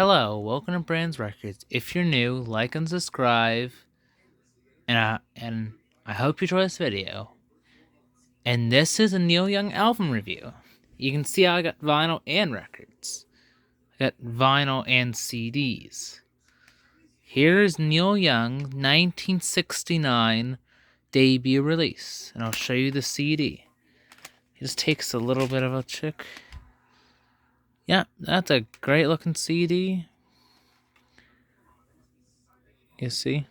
Hello, welcome to Brands Records. If you're new, like and subscribe, and I hope you enjoy this video. And this is a Neil Young album review. You can see I got vinyl and records. I got vinyl and CDs. Here's Neil Young 1969 debut release, and I'll show you the CD. It just takes a little bit of a check. Yeah, that's a great looking CD. You see?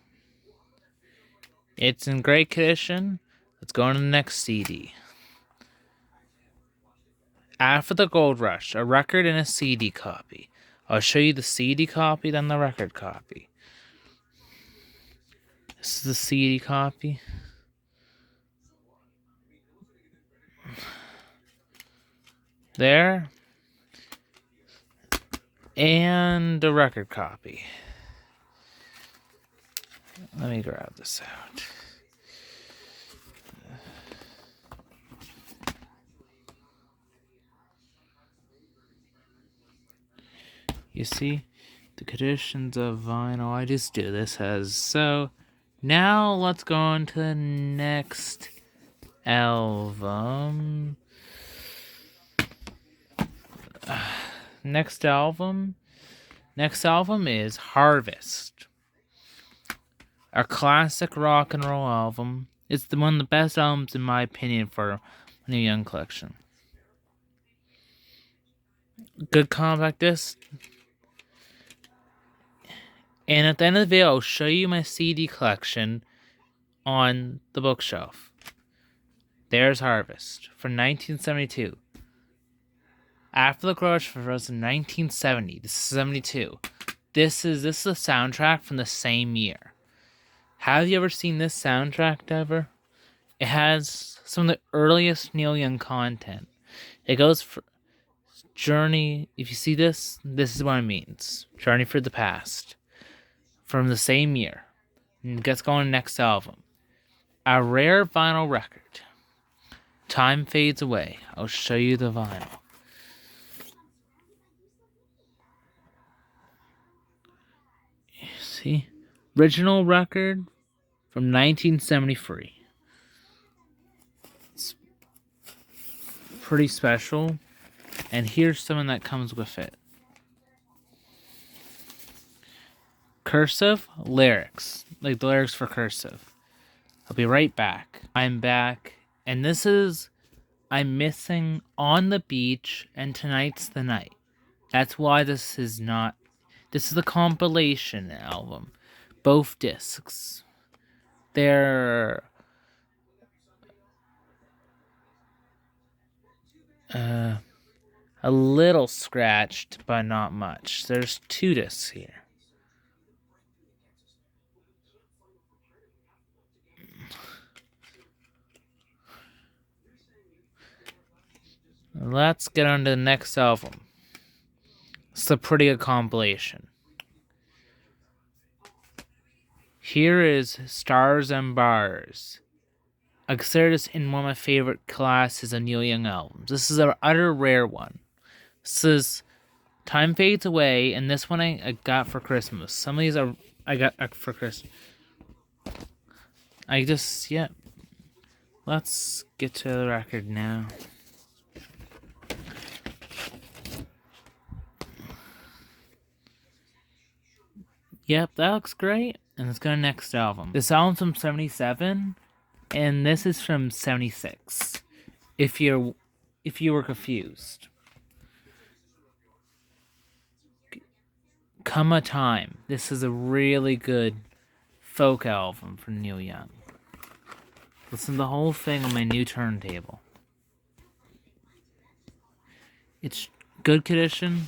It's in great condition. Let's go on to the next CD. After the Gold Rush, a record and a CD copy. I'll show you the CD copy, then the record copy. This is the CD copy. There. And the record copy. Let me grab this out. You see the conditions of vinyl. I just do this as so. Now let's go on to the next album. Next album is Harvest. A classic rock and roll album. It's one of the best albums in my opinion for Neil Young collection. Good compact disc. And at the end of the video, I'll show you my CD collection on the bookshelf. There's Harvest from 1972. After the Crush was in 1970. This is 72. This is the soundtrack from the same year. Have you ever seen this soundtrack ever? It has some of the earliest Neil Young content. It goes for Journey. If you see this is what it means. Journey for the Past. From the same year. And gets going next album. A rare vinyl record. Time Fades Away. I'll show you the vinyl. See? Original record from 1973. It's pretty special. And here's something that comes with it. Cursive lyrics. Like the lyrics for Cursive. I'll be right back. I'm back. And this is I'm Missing on the Beach and Tonight's the Night. That's why this is not. This is the compilation album. Both discs. They're a little scratched, but not much. There's 2 discs here. Let's get on to the next album. It's a pretty good compilation. Here is Stars and Bars. I consider this in one of my favorite classes of Neil Young albums. This is an utter rare one. This is Time Fades Away, and this one I got for Christmas. Some of these I got for Christmas. Let's get to the record now. Yep, that looks great. And let's go to the next album. This album's from 77, and this is from 76. If you were confused. Come a Time. This is a really good folk album from Neil Young. Listen to the whole thing on my new turntable. It's good condition.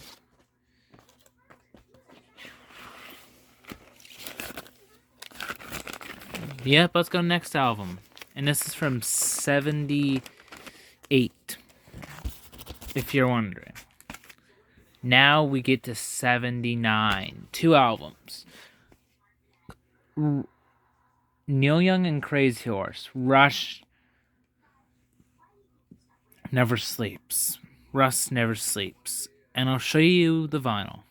Yep, let's go next album. And this is from 78. If you're wondering. Now we get to 79. 2 albums. Neil Young and Crazy Horse. Rush never sleeps. Russ never sleeps. And I'll show you the vinyl.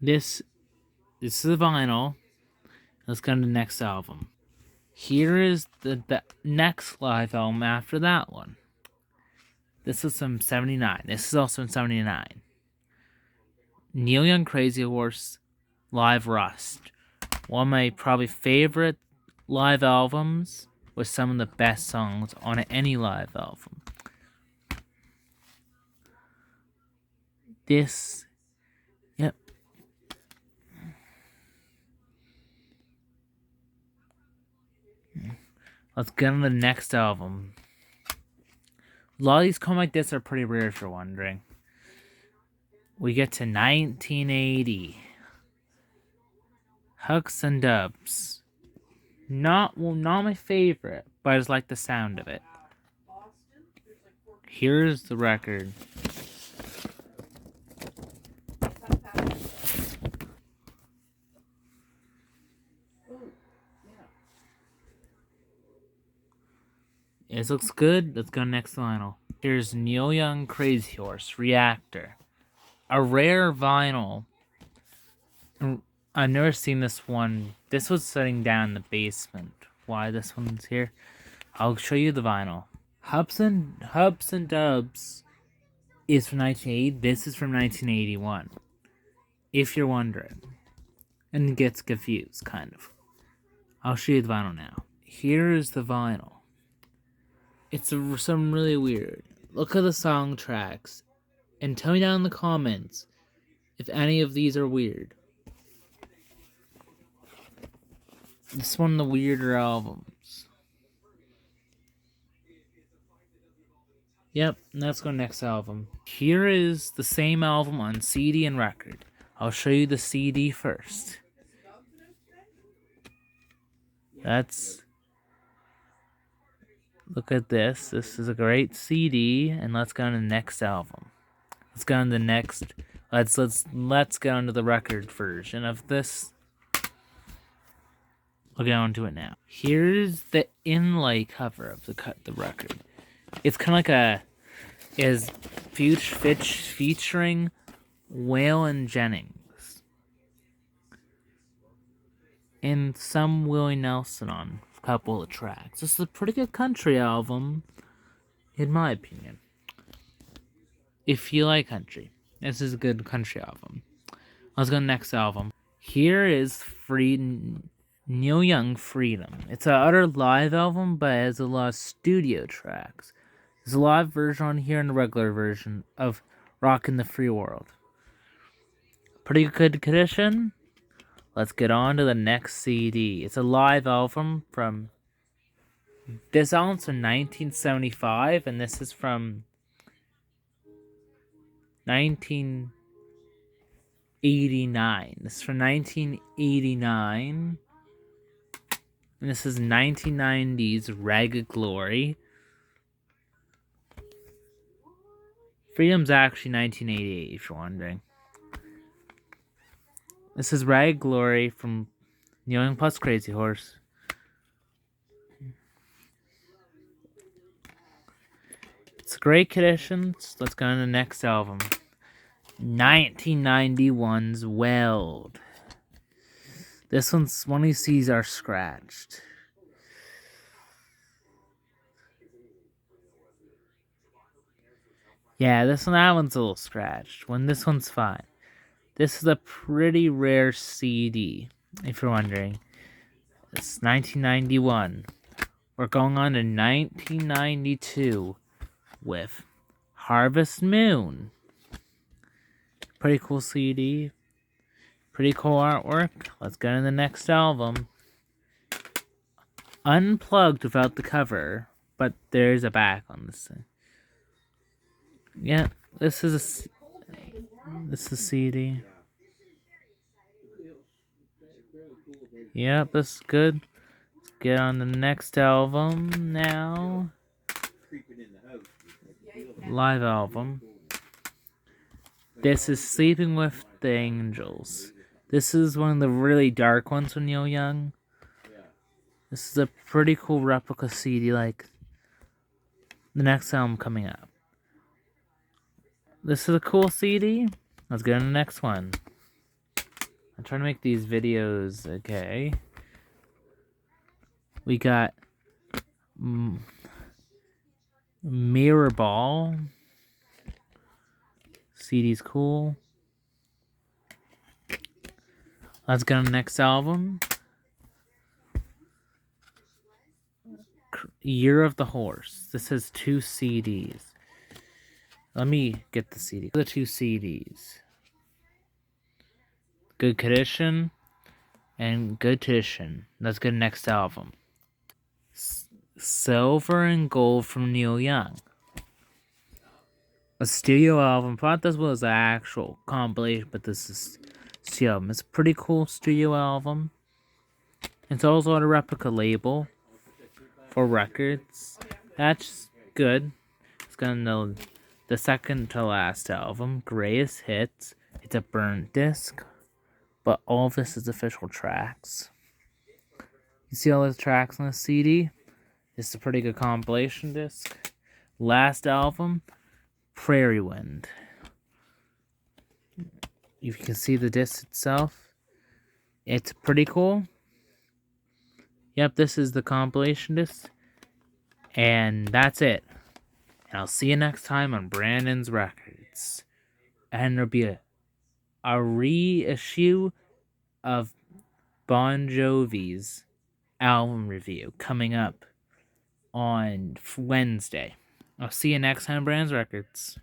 This is the vinyl. Let's go to the next album. Here is the next live album after that one. This is from 79. This is also in 79. Neil Young Crazy Horse Live Rust. One of my probably favorite live albums with some of the best songs on any live album. This, yep. Let's get on the next album. A lot of these come like this are pretty rare if you're wondering. We get to 1980. Hucks and Dubs. Not my favorite, but I just like the sound of it. Here's the record. This looks good. Let's go next vinyl. Here's Neil Young Crazy Horse Reactor. A rare vinyl. I've never seen this one. This was sitting down in the basement. Why this one's here? I'll show you the vinyl. Hubs and Dubs is from 1980. This is from 1981. If you're wondering. And it gets confused, kind of. I'll show you the vinyl now. Here is the vinyl. It's some really weird. Look at the song tracks. And tell me down in the comments if any of these are weird. This is one of the weirder albums. Yep, let's go next album. Here is the same album on CD and record. I'll show you the CD first. Look at this. This is a great CD, and let's go on to the next album. Let's go on to the next. Let's get onto the record version of this. We'll get onto it now. Here's the inlay cover of the record. It's kind of like featuring Waylon Jennings and some Willie Nelson on a couple of tracks. This is a pretty good country album, in my opinion. If you like country, this is a good country album. Let's go to the next album. Here is Neil Young Freedom. It's an utter live album, but it has a lot of studio tracks. There's a live version on here and a regular version of Rockin' the Free World. Pretty good condition. Let's get on to the next CD. It's a live album from... This album's from 1975, and this is from 1989. This is from 1989. And this is 1990's Ragged Glory. Freedom's actually 1988, if you're wondering. This is Ragged Glory from Neil Young plus Crazy Horse. It's great conditions. Let's go on to the next album. 1991's Weld. This one's, one of these C's are scratched. Yeah, that one's a little scratched. This one's fine. This is a pretty rare CD, if you're wondering. It's 1991. We're going on to 1992 with Harvest Moon. Pretty cool CD. Pretty cool artwork. Let's go to the next album. Unplugged without the cover, but there's a back on this thing. Yeah, this is a CD. Yep, this is good. Let's get on the next album now. Live album. This is Sleeping with the Angels. This is one of the really dark ones from Neil Young. This is a pretty cool replica CD, like the next album coming up. This is a cool CD. Let's go to the next one. I'm trying to make these videos okay. We got Mirror Ball. CD's cool. Let's get on the next album. Year of the Horse. This has 2 CDs. Let me get the CD. The 2 CDs. Good Condition and Good Condition. Let's get the next album. Silver and Gold from Neil Young. A studio album. Thought this was an actual compilation, but this is studio album. It's a pretty cool studio album. It's also on a replica label for records. That's good. It's gonna the second to last album, Greatest Hits. It's a burnt disc, but all of this is official tracks. You see all the tracks on the CD? It's a pretty good compilation disc. Last album, Prairie Wind. You can see the disc itself. It's pretty cool. Yep, this is the compilation disc. And that's it. And I'll see you next time on Brandon's Records. And there'll be a reissue of Bon Jovi's album review coming up on Wednesday. I'll see you next time, Brandon's Records.